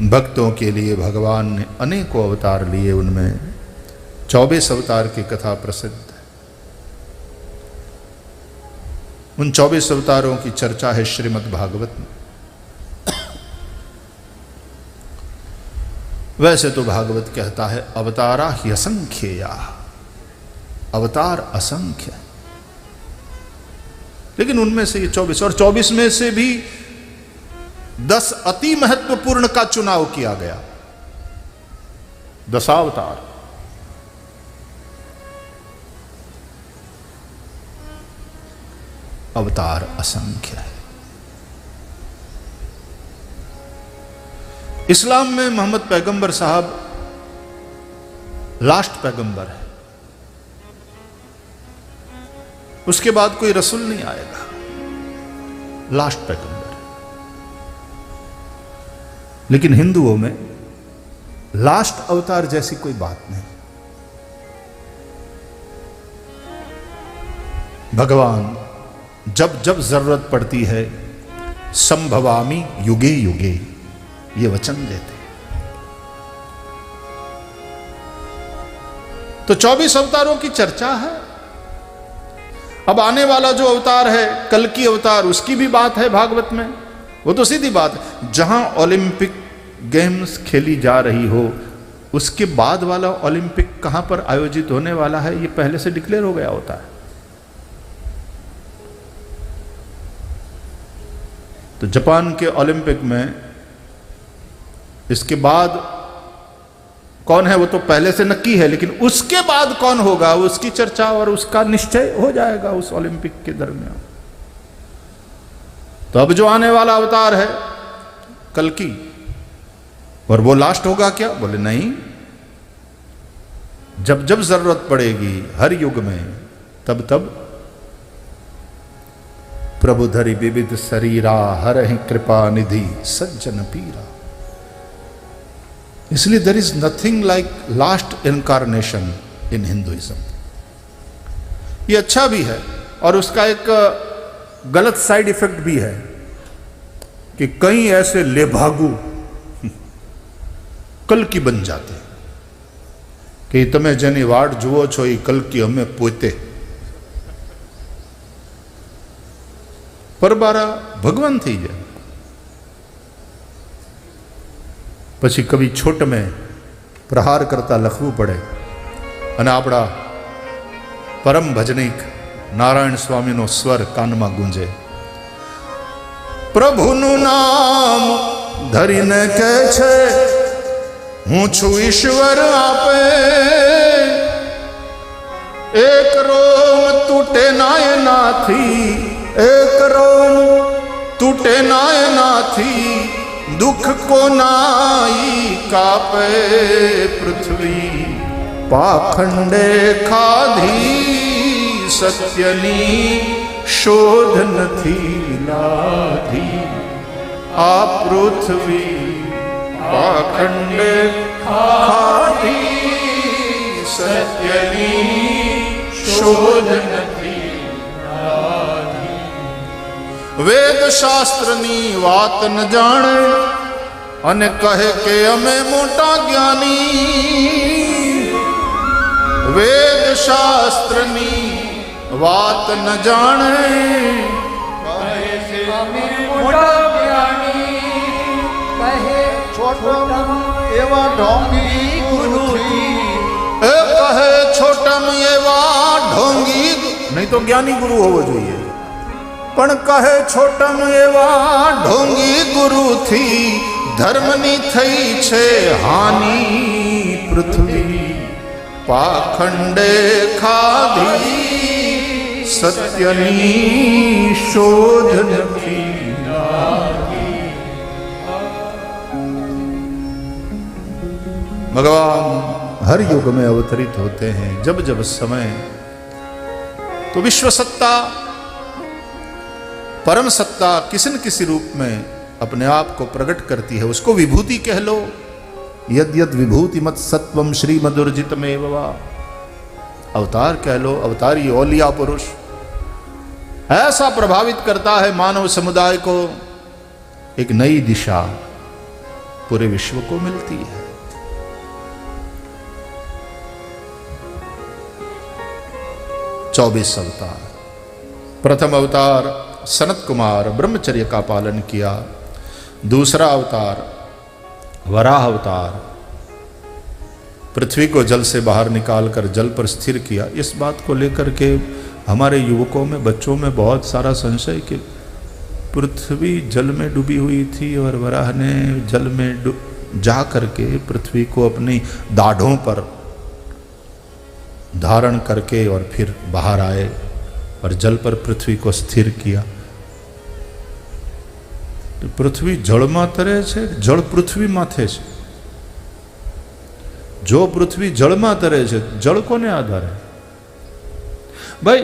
भक्तों के लिए भगवान ने अनेकों अवतार लिए, उनमें 24 अवतार की कथा प्रसिद्ध है। उन 24 अवतारों की चर्चा है श्रीमद् भागवत में। वैसे तो भागवत कहता है अवतारा ही असंख्येया, अवतार असंख्य, लेकिन उनमें से ये 24 और 24 में से भी 10 अति महत्वपूर्ण का चुनाव किया गया। 10 अवतार। अवतार असंख्य है। इस्लाम में मोहम्मद पैगंबर साहब लास्ट पैगंबर है, उसके बाद कोई रसूल नहीं आएगा, लास्ट पैगंबर। लेकिन हिंदुओं में लास्ट अवतार जैसी कोई बात नहीं। भगवान जब जब जरूरत पड़ती है संभवामि युगे युगे ये वचन देते। तो 24 अवतारों की चर्चा है। अब आने वाला जो अवतार है कल की अवतार, उसकी भी बात है भागवत में। वो तो सीधी बात है, जहां ओलंपिक गेम्स खेली जा रही हो उसके बाद वाला ओलंपिक कहां पर आयोजित होने वाला है ये पहले से डिक्लेयर हो गया होता है। तो जापान के ओलंपिक में इसके बाद कौन है वो तो पहले से नक्की है, लेकिन उसके बाद कौन होगा उसकी चर्चा और उसका निश्चय हो जाएगा उस ओलंपिक के दरमियान। तो अब जो आने वाला अवतार है कल की, और वो लास्ट होगा क्या? बोले नहीं, जब जब जरूरत पड़ेगी हर युग में तब तब प्रभु धरि विविध शरीरा हरहि कृपा निधि सज्जन पीरा। इसलिए there is nothing like last incarnation in Hinduism. ये अच्छा भी है और उसका एक गलत साइड इफेक्ट भी है कि कई ऐसे लेभागु कल की बन जाते हैं कि तमे जेनी वाट जुओ छो ई कल की हमें पोते। परबारा भगवान थी जाए પછી કવિ છોટ में પ્રહાર કરતા લખવું પડે અને આપણા પરમ ભજનિક નારાયણ સ્વામીનો સ્વર કાનમાં ગુંજે। પ્રભુનું નામ ધરીને કહે છે હું છું ઈશ્વર આપે, એક રોમ તૂટે ના એનાથી, એક રોમ તૂટે ના એનાથી, दुख को नाई कापे पृथ्वी, पाखंडे खाधी सत्यनी शोध नथी लाधी। आ पृथ्वी पाखंडे खाधी सत्यनी शोध नथी। वेद शास्त्रनी वात न जाने अने कहे के अमे मोटा ज्ञानी। वेद शास्त्रनी वात न जाने कहे के अमे मोटा ज्ञानी। कहे छोटम एवा ढोंगी गुरु थी, कहे छोटम एवा ढोंगी, नहीं तो ज्ञानी गुरु होवो जोईए, पण कहे छोटम एवा ढोंगी गुरु थी। धर्मनी थई छे हानि पृथ्वी, पाखंडे खाधी सत्यनी शोध नथी लागी। भगवान हर युग में अवतरित होते हैं जब जब समय। तो विश्व सत्ता परम सत्ता किसी न किसी रूप में अपने आप को प्रकट करती है, उसको विभूति कह लो। यद यद विभूति मत सत्वम श्रीमदुर्जित में वा, अवतार कह लो, अवतारी औलिया पुरुष ऐसा प्रभावित करता है मानव समुदाय को एक नई दिशा, पूरे विश्व को मिलती है। चौबीस अवतार। प्रथम अवतार सनत कुमार ब्रह्मचर्य का पालन किया। दूसरा अवतार वराह अवतार, पृथ्वी को जल से बाहर निकालकर जल पर स्थिर किया। इस बात को लेकर के हमारे युवकों में, बच्चों में बहुत सारा संशय कि पृथ्वी जल में डूबी हुई थी और वराह ने जल में जा करके पृथ्वी को अपनी दाढ़ों पर धारण करके और फिर बाहर आए और जल पर पृथ्वी को स्थिर किया। तो पृथ्वी जल में तरे छे, जल पृथ्वी माथे छे। जो पृथ्वी जल में तरे छे, जल कोने आधारे? भाई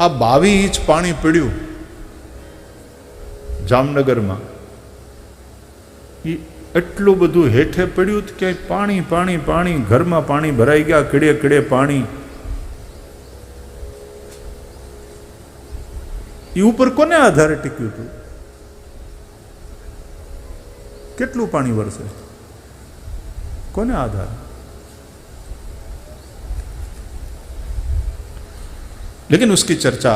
आ 22 इंच पानी पीड़्यू जामनगर में, एटलू बधु हेठे पड़्यू क्या पानी पानी पानी, घर में पानी भराई गया, कीड़े कीड़े पानी। ये ऊपर कोने आधारे टीक्यू तू? केटलू पानी वरसे? कोने आधार? लेकिन उसकी चर्चा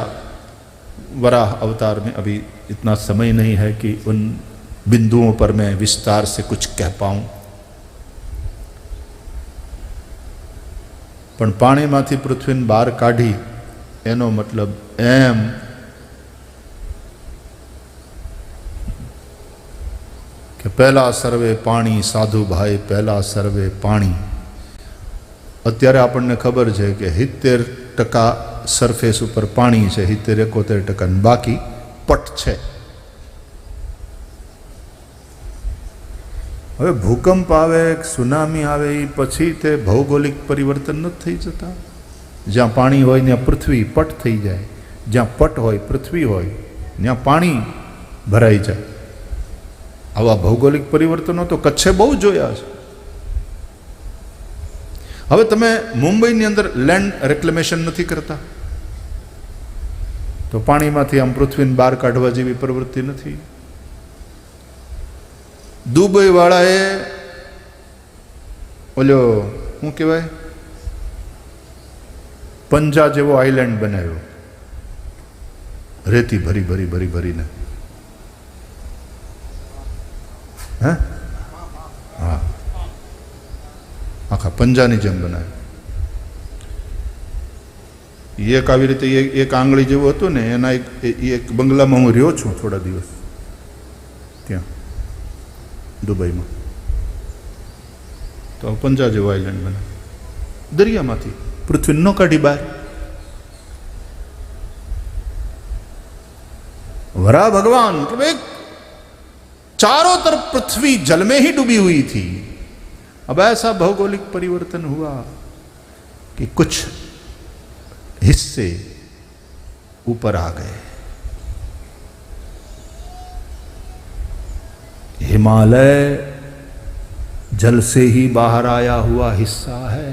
वराह अवतार में अभी इतना समय नहीं है कि उन बिंदुओं पर मैं विस्तार से कुछ कह पाऊं। पण पाणीमांथी पृथ्वीने बहार काढी एनो मतलब एम कि पहला सर्वे पाणी साधु भाई, पहला सर्वे पाणी। अत्यारे आपने खबर है कि 70% सरफेस पर पाणी है, 71% बाकी पट है। હવે ભૂકંપ આવે, સુનામી આવે, એ પછી તે ભૌગોલિક પરિવર્તન નથી થઈ જતા? જ્યાં પાણી હોય ત્યાં પૃથ્વી પટ થઈ જાય, જ્યાં પટ હોય પૃથ્વી હોય ત્યાં પાણી ભરાઈ જાય। આવા ભૌગોલિક પરિવર્તનો તો કચ્છે બહુ જોયા છે। હવે તમે મુંબઈની અંદર લેન્ડ રેક્લેમેશન નથી કરતા તો પાણીમાંથી આમ પૃથ્વીને બહાર કાઢવા જેવી પ્રવૃત્તિ નથી। दुबई वाळाए ओलो शू कहवाय पंजा जेवो आइलैंड बनाव्यो, रेती भरी भरी भरी भरी ने। हाँ हाँ, आखा पंजानी जेम बनाव्यो। एक आवी रीते एक आंगળી जेवो हतो ने एना एक बंगलामां हूँ रह्यो छुं थोड़ा दिवस त्यां दुबई में। तो पंजा जेवो आइलैंड बना दरिया मांथी पृथ्वी न काढ़ी बहार। वराह भगवान मतलब एक चारों तरफ पृथ्वी जल में ही डूबी हुई थी। अब ऐसा भौगोलिक परिवर्तन हुआ कि कुछ हिस्से ऊपर आ गए। हिमालय जल से ही बाहर आया हुआ हिस्सा है।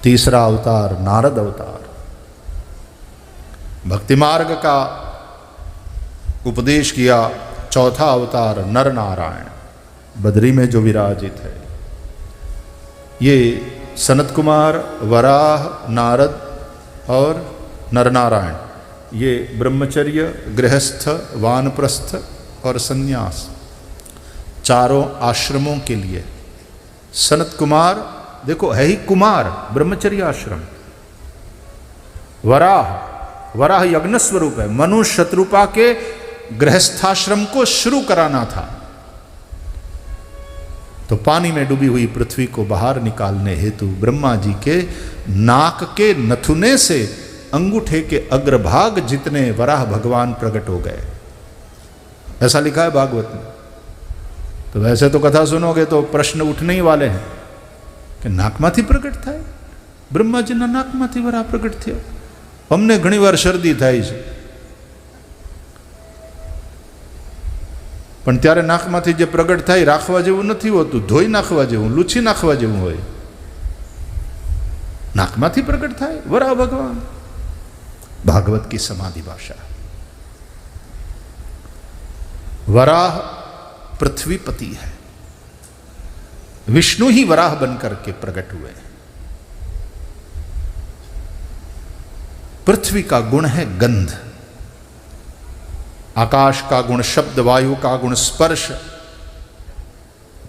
तीसरा अवतार नारद अवतार, भक्ति मार्ग का उपदेश किया। चौथा अवतार नर नारायण, बद्री में जो विराजित है। ये सनत कुमार, वराह, नारद और नरनारायण, ये ब्रह्मचर्य, गृहस्थ, वानप्रस्थ और संन्यास चारों आश्रमों के लिए। सनत कुमार देखो है ही कुमार, ब्रह्मचर्य आश्रम। वराह, वराह यज्ञ स्वरूप है, मनु शत्रुपा के गृहस्थाश्रम को शुरू कराना था, तो पानी में डूबी हुई पृथ्वी को बाहर निकालने हेतु ब्रह्मा जी के नाक के नथुने से अंगूठे के अग्रभाग जितने वराह भगवान प्रकट हो गए, ऐसा लिखा है भागवत में। तो वैसे तो कथा सुनोगे तो प्रश्न उठने ही वाले हैं कि नाकमाथी प्रकट था, ब्रह्मा जी ना नाकमाथी वराह प्रकट थे। हमने घणी वार शरदी थाई छे, पण त्यारे नाकमाथी जे प्रगट थाय राखवा जेवुं नथी होतुं, धोई नाखवा जेवुं, लूછી नाखवा जेवुं होय। नाकमाथी प्रकट थाय वराह भगवान, भागवत की समाधि भाषा। वराह पृथ्वीपति है, विष्णु ही वराह बनकर के प्रकट हुए। पृथ्वी का गुण है गंध, आकाश का गुण शब्द, वायु का गुण स्पर्श,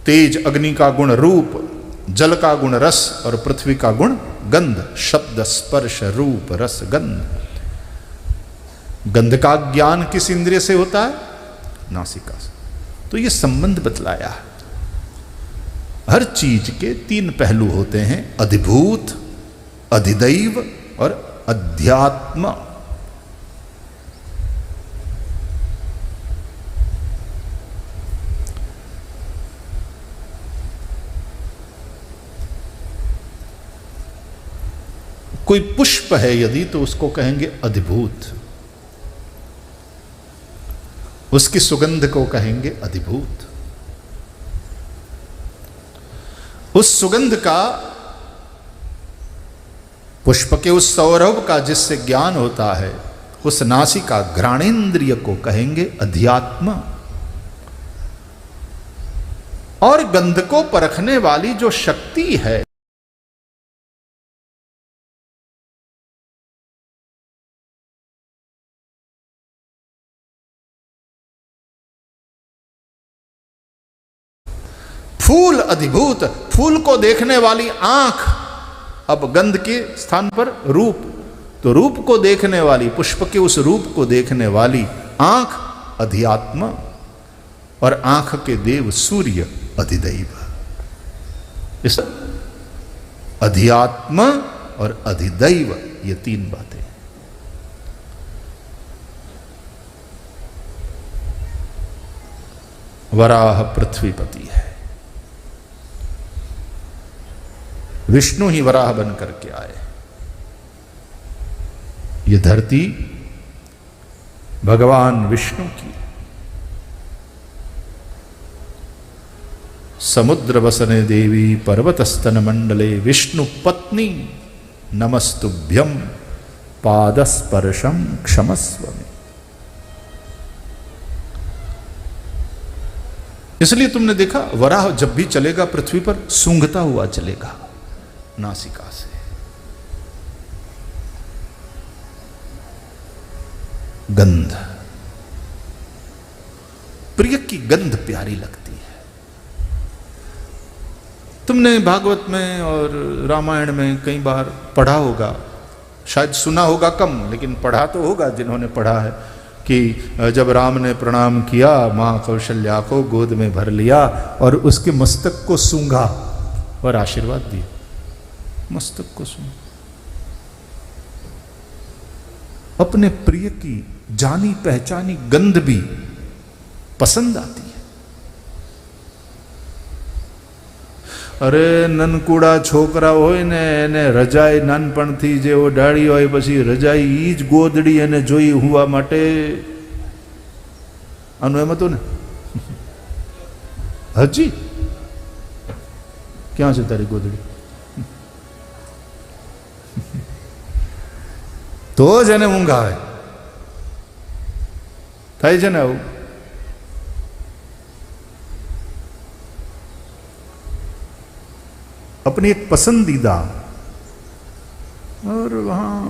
तेज अग्नि का गुण रूप, जल का गुण रस और पृथ्वी का गुण गंध। शब्द स्पर्श रूप रस गंध। गंध का ज्ञान किस इंद्रिय से होता है? नासिका से। तो ये संबंध बतलाया है। हर चीज के तीन पहलू होते हैं, अधिभूत, अधिदैव और अध्यात्म। कोई पुष्प है यदि तो उसको कहेंगे अधिभूत, उसकी सुगंध को कहेंगे अधिभूत। उस सुगंध का, पुष्प के उस सौरभ का जिससे ज्ञान होता है, उस नासिका घ्राणेन्द्रिय को कहेंगे अध्यात्म। और गंध को परखने वाली जो शक्ति है, फूल अधिभूत, फूल को देखने वाली आंख, अब गंध के स्थान पर रूप, तो रूप को देखने वाली, पुष्प के उस रूप को देखने वाली आंख अध्यात्म, और आंख के देव सूर्य अधिदैव। इस अध्यात्म और अधिदैव ये तीन बातें। वराह पृथ्वीपति है, विष्णु ही वराह बन करके आए। ये धरती भगवान विष्णु की। समुद्र वसने देवी पर्वतस्तन मंडले विष्णु पत्नी नमस्तुभ्यम पादस्पर्शम क्षमस्व में। इसलिए तुमने देखा वराह जब भी चलेगा पृथ्वी पर सूंघता हुआ चलेगा नासिका से। गंध, प्रिय की गंध प्यारी लगती है। तुमने भागवत में और रामायण में कई बार पढ़ा होगा, शायद सुना होगा कम, लेकिन पढ़ा तो होगा जिन्होंने पढ़ा है, कि जब राम ने प्रणाम किया, मां कौशल्या को गोद में भर लिया और उसके मस्तक को सूंघा और आशीर्वाद दिया। मस्तक को सूंघा, अपने प्रिय की जानी पहचानी गंध भी पसंद आती है। अरे ननकूड़ा छोकरा होय ने એને રજાઈ નાનપણથી જે ઓઢાડી હોય પછી રજાઈ ઈ જ ગોદડી એને જોઈ હુવા માટે આનું એમ હતું ને હજી ક્યાં છે તારી ગોદડી तो जने ઊંઘ આવે થાય છે ને આવું। अपनी एक पसंदीदा और वहाँ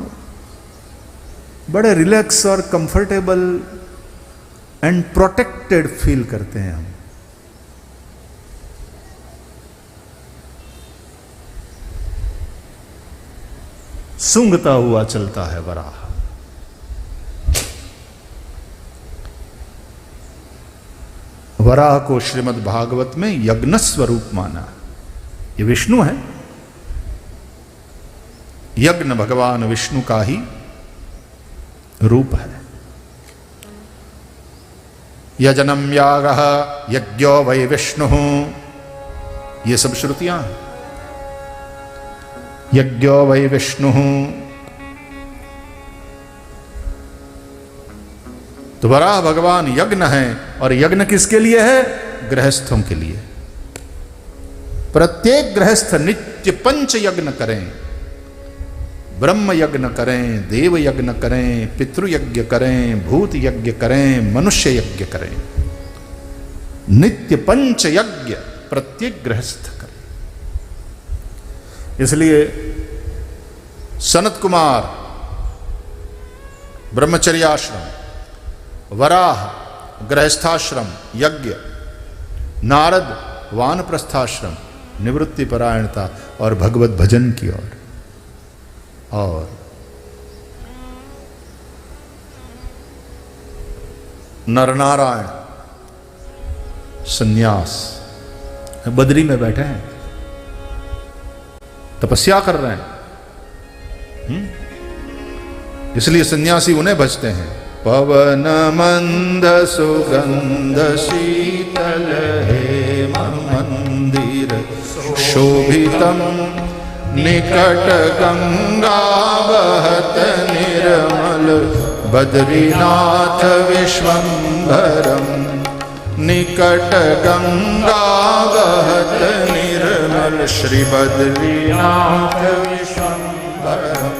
बड़े रिलैक्स और कंफर्टेबल एंड प्रोटेक्टेड फील करते हैं हम। सूंघता हुआ चलता है वराह। वराह को श्रीमद् भागवत में यज्ञ स्वरूप माना। ये विष्णु है, यज्ञ भगवान विष्णु का ही रूप है। यजनम यागः यज्ञो वै विष्णु, ये सब श्रुतियां हैं। यज्ञो वै विष्णु, तो वराह भगवान यज्ञ है। और यज्ञ किसके लिए है? गृहस्थों के लिए। प्रत्येक गृहस्थ नित्य पंच यज्ञ करें, ब्रह्म यज्ञ करें, देव यज्ञ करें, पितृ यज्ञ करें, भूत यज्ञ करें, मनुष्य यज्ञ करें। नित्य पंच यज्ञ प्रत्येक गृहस्थ करें। इसलिए सनत कुमार ब्रह्मचर्याश्रम, वराह गृहस्थाश्रम यज्ञ, नारद वानप्रस्थाश्रम निवृत्ति परायणता और भगवत भजन की ओर, और नरनारायण सन्यास बद्री में बैठे हैं, तपस्या कर रहे हैं। इसलिए सन्यासी उन्हें भजते हैं। पवन मंद सुगंध शीतल हेम मंदिर शोभितम निकट गंगा बहत निर्मल बद्रीनाथ विश्वंभरम। निकट गंगा बहत निर्मल श्री बद्रीनाथ विश्वंभरम।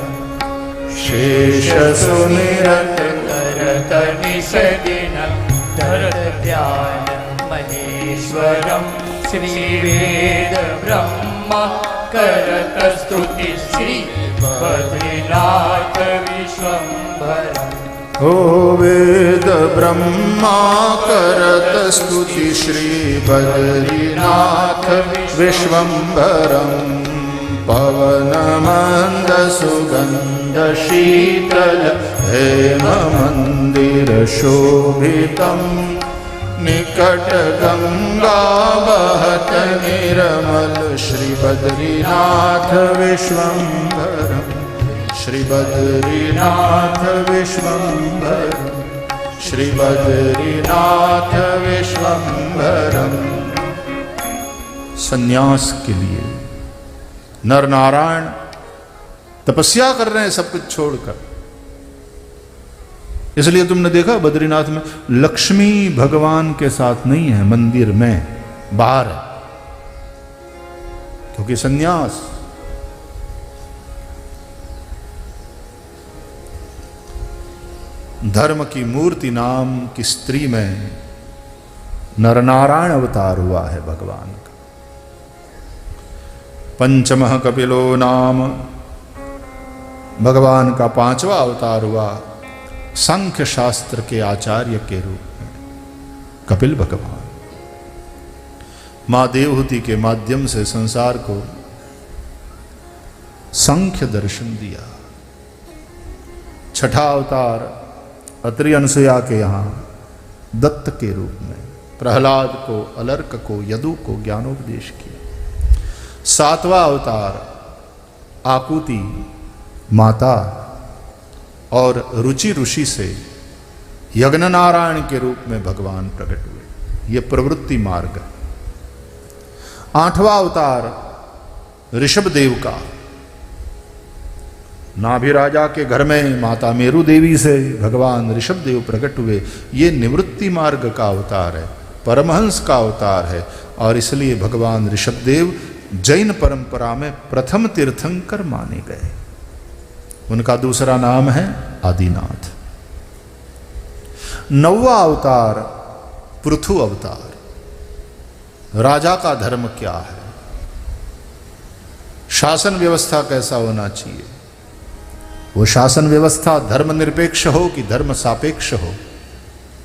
शेष सुनिरत करत निषदिन धरत ध्यान महेश्वरम। श्री वेद ब्रह्म करत स्तुति श्री बद्रीनाथ विश्वंभरम। ओ वेद ब्रह्मा करत स्तुति श्री बद्रीनाथ विश्वंभरम। पवन मंद सुगंध शीतल हेम मंदिर शोभितम। निकट गंगा बहत निर्मल श्री बद्रीनाथ विश्वंभरम। श्री बद्रीनाथ विश्वंभरम। श्री बद्रीनाथ विश्वंभरम। सन्यास के लिए नर नारायण तपस्या कर रहे हैं सब कुछ छोड़कर। इसलिए तुमने देखा बद्रीनाथ में लक्ष्मी भगवान के साथ नहीं है, मंदिर में बाहर है, क्योंकि सन्यास। धर्म की मूर्ति नाम की स्त्री में नरनारायण अवतार हुआ है भगवान का। पंचमः कपिलो नाम भगवान का 5वां अवतार हुआ, सांख्य शास्त्र के आचार्य के रूप में कपिल भगवान। मां देवहूति के माध्यम से संसार को सांख्य दर्शन दिया। छठा अवतार अत्रि अनसुया के यहाँ दत्त के रूप में प्रहलाद को, अलर्क को, यदु को ज्ञानोपदेश किया। 7वां अवतार आकुति माता और रुचि ऋषि से यज्ञ नारायण के रूप में भगवान प्रकट हुए। ये प्रवृत्ति मार्ग। 8वां अवतार ऋषभ देव का, नाभि राजा के घर में माता मेरु देवी से भगवान ऋषभ देव प्रकट हुए। ये निवृत्ति मार्ग का अवतार है, परमहंस का अवतार है। और इसलिए भगवान ऋषभ देव जैन परंपरा में प्रथम तीर्थंकर माने गए। उनका दूसरा नाम है आदिनाथ। 9वां अवतार पृथु अवतार। राजा का धर्म क्या है, शासन व्यवस्था कैसा होना चाहिए, वो शासन व्यवस्था धर्म निरपेक्ष हो कि धर्म सापेक्ष हो,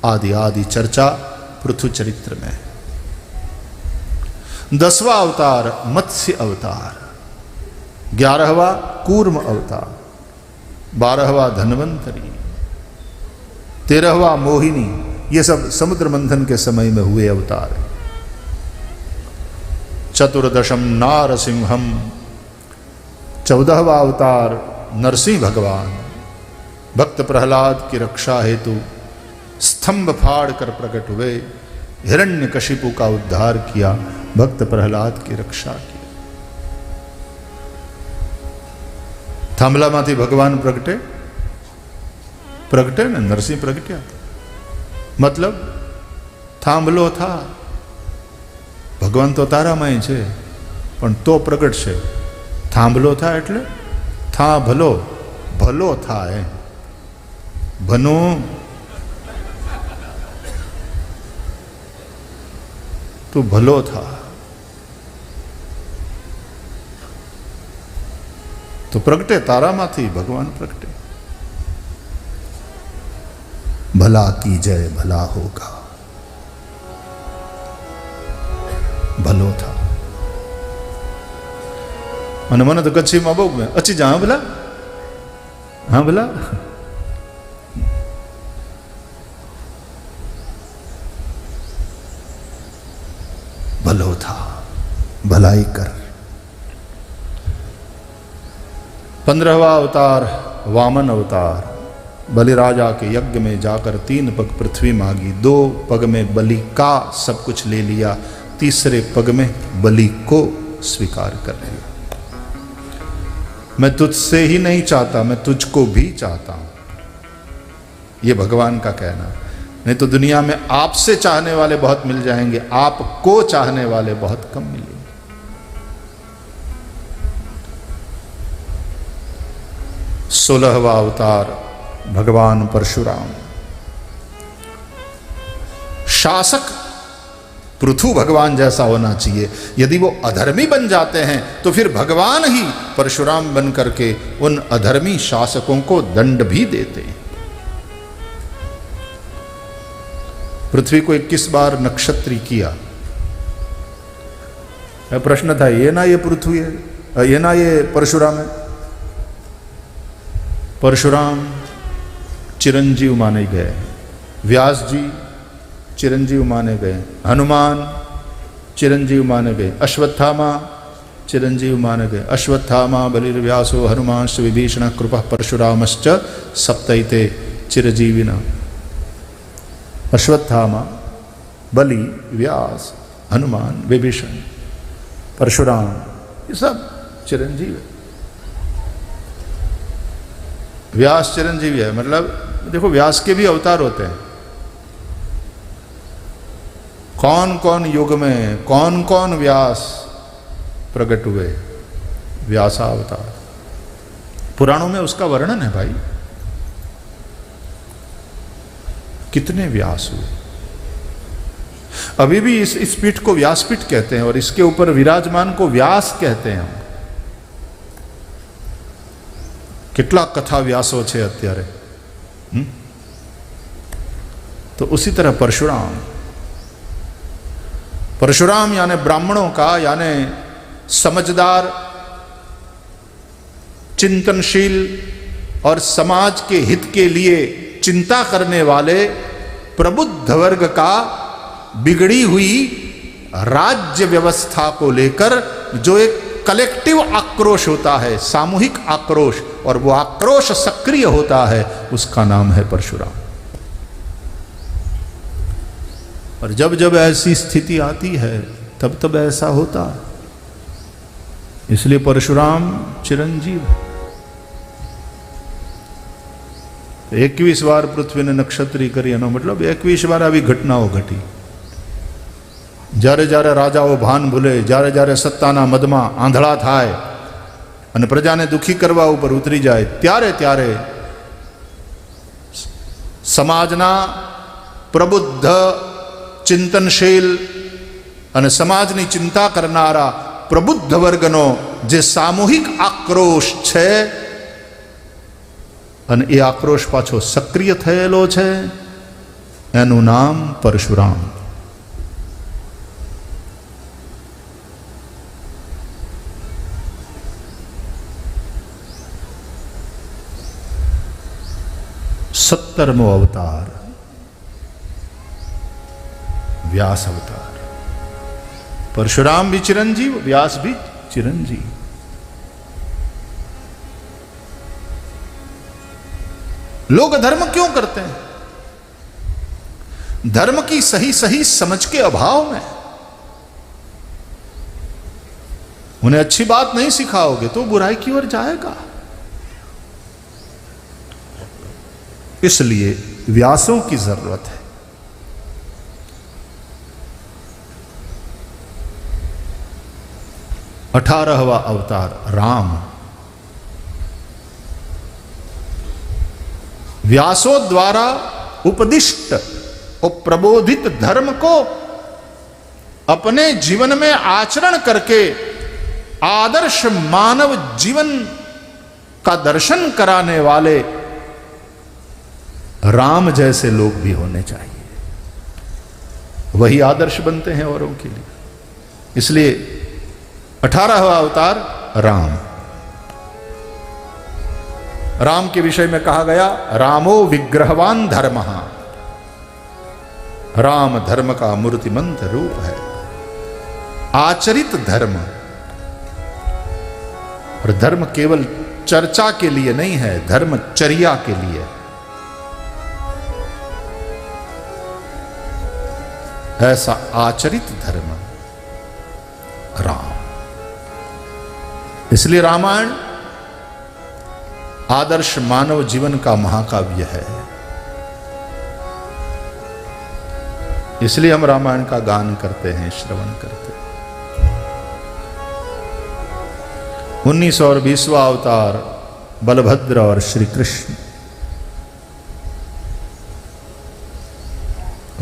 आदि आदि चर्चा पृथु चरित्र में है। 10वां अवतार मत्स्य अवतार, 11वां कूर्म अवतार, 12वां धन्वंतरी, 13वां मोहिनी। ये सब समुद्र मंथन के समय में हुए अवतार है। 14 नारसिंहम, 14वां अवतार नरसिंह भगवान। भक्त प्रहलाद की रक्षा हेतु स्तंभ फाड़ कर प्रकट हुए, हिरण्यकशिपु का उद्धार किया, भक्त प्रहलाद की रक्षा की। थांबलामांथी भगवान प्रगटे ने नरसिंह प्रगट्या। मतलब थांबलो था, भगवान तो तारामय छे पण तो प्रगट छे। थांबलो था एटले था भलो, भलो था ए भनो तो भलो था। तो प्रगटे तारामांथी भगवान प्रगटे। भला की जय भला होगा, भलो था। અને મને તો કચ્છીમાં બહુ ગમે, અચ્છી જા હા ભલા, હા ભલા। भलो था, भलाई कर। 15वां अवतार वामन अवतार। बलि राजा के यज्ञ में जाकर 3 पग पृथ्वी मांगी, 2 पग में बलि का सब कुछ ले लिया, तीसरे पग में बलि को स्वीकार कर लिया। मैं तुझसे ही नहीं चाहता, मैं तुझको भी चाहता हूं, यह भगवान का कहना। नहीं तो दुनिया में आपसे चाहने वाले बहुत मिल जाएंगे, आपको चाहने वाले बहुत कम मिलेंगे। 16वां अवतार भगवान परशुराम। शासक पृथु भगवान जैसा होना चाहिए। यदि वो अधर्मी बन जाते हैं तो फिर भगवान ही परशुराम बन करके उन अधर्मी शासकों को दंड भी देते हैं। पृथ्वी को 21 बार नक्षत्री किया। प्रश्न था, ये ना ये पृथ्वी है, ये ना ये परशुराम है। परशुराम चिरंजीव माने गए, व्यास जी चिरंजीव माने गए, हनुमान चिरंजीव माने गए, अश्वत्थामा चिरंजीव माने गए। अश्वत्थामा बलिर्व्यासो हनुमांश्च विभीषण कृपः परशुरामश्च सप्तैते चिरजीविना। अश्वत्थामा, बलि, व्यास, हनुमान, विभीषण, परशुराम, ये सब चिरंजीव है। व्यास चिरंजीवी है, मतलब देखो व्यास के भी अवतार होते हैं। कौन कौन युग में कौन कौन व्यास प्रकट हुए, व्यासावतार। पुराणों में उसका वर्णन है भाई, कितने व्यास हुए। अभी भी इस पीठ को व्यासपीठ कहते हैं और इसके ऊपर विराजमान को व्यास कहते हैं हम। कितला कथा व्यासो छे अत्यारे। तो उसी तरह परशुराम यानी ब्राह्मणों का, यानी समझदार, चिंतनशील और समाज के हित के लिए चिंता करने वाले प्रबुद्ध वर्ग का बिगड़ी हुई राज्य व्यवस्था को लेकर जो एक कलेक्टिव आक्रोश होता है, सामूहिक आक्रोश, और वो आक्रोश सक्रिय होता है, उसका नाम है परशुराम। और जब जब ऐसी स्थिति आती है तब तब ऐसा होता है। इसलिए परशुराम चिरंजीव। 21 बार पृथ्वी ने नक्षत्री करी, एनो मतलब 21 बार આવી ઘટનાઓ ઘટી। જ્યારે જ્યારે રાજાઓ ભાન ભૂલે, જ્યારે જ્યારે સત્તાના મદમાં આંધળા થાય અને પ્રજાને દુખી કરવા ઉપર ઉતરી જાય ત્યારે ત્યારે સમાજના પ્રબુદ્ધ ચિંતનશીલ અને સમાજની ચિંતા કરનારા પ્રબુદ્ધ વર્ગનો જે સામૂહિક આક્રોશ છે અને એ આક્રોશ પાછો સક્રિય થયેલો છે, એનું નામ પરશુરામ. સત્તરમો અવતાર व्यास अवतार. परशुराम भी चिरंजीव, व्यास भी चिरंजीव. लोग धर्म क्यों करते हैं? धर्म की सही सही समझ के अभाव में. उन्हें अच्छी बात नहीं सिखाओगे तो बुराई की ओर जाएगा. इसलिए व्यासों की जरूरत है. 18वां अवतार राम. व्यासों द्वारा उपदिष्ट और प्रबोधित धर्म को अपने जीवन में आचरण करके आदर्श मानव जीवन का दर्शन कराने वाले राम जैसे लोग भी होने चाहिए. वही आदर्श बनते हैं औरों के लिए. इसलिए 18वां अवतार राम. राम के विषय में कहा गया रामो विग्रहवान धर्मः. राम धर्म का मूर्तिमंत रूप है. आचरित धर्म. और धर्म केवल चर्चा के लिए नहीं है, धर्मचर्या के लिए. ऐसा आचरित धर्म राम. इसलिए रामायण आदर्श मानव जीवन का महाकाव्य है. इसलिए हम रामायण का गान करते हैं, श्रवण करते हैं. 19 और 20वां अवतार बलभद्र और श्री कृष्ण.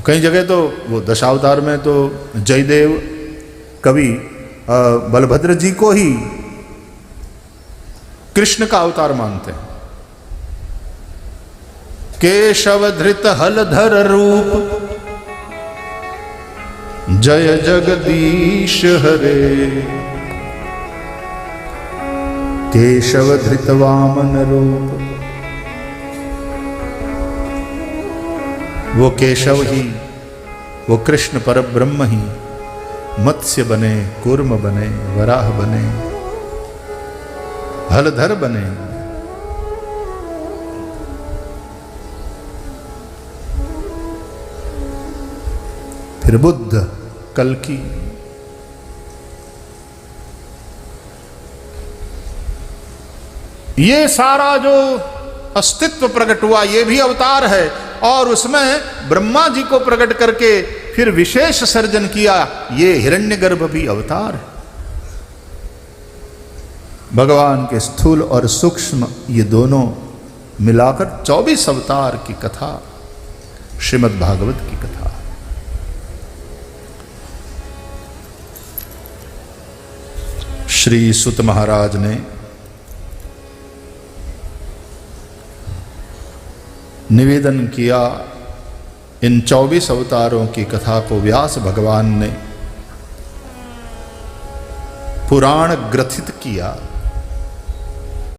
कई जगह तो वो दशावतार में तो जयदेव कवि बलभद्र जी को ही कृष्ण का अवतार मानते हैं. केशव धृत हलधर रूप जय जगदीश हरे. केशव धृत वामन रूप. वो केशव ही, वो कृष्ण परब्रह्म ही मत्स्य बने, कूर्म बने, वराह बने, हलधर बने. फिर बुद्ध, कल्कि. ये सारा जो अस्तित्व प्रकट हुआ ये भी अवतार है. और उसमें ब्रह्मा जी को प्रकट करके फिर विशेष सर्जन किया, ये हिरण्यगर्भ भी अवतार है. भगवान के स्थूल और सूक्ष्म ये दोनों मिलाकर 24 अवतार की कथा श्रीमद् भागवत की कथा. श्री सुत महाराज ने निवेदन किया, इन 24 अवतारों की कथा को व्यास भगवान ने पुराण ग्रथित किया.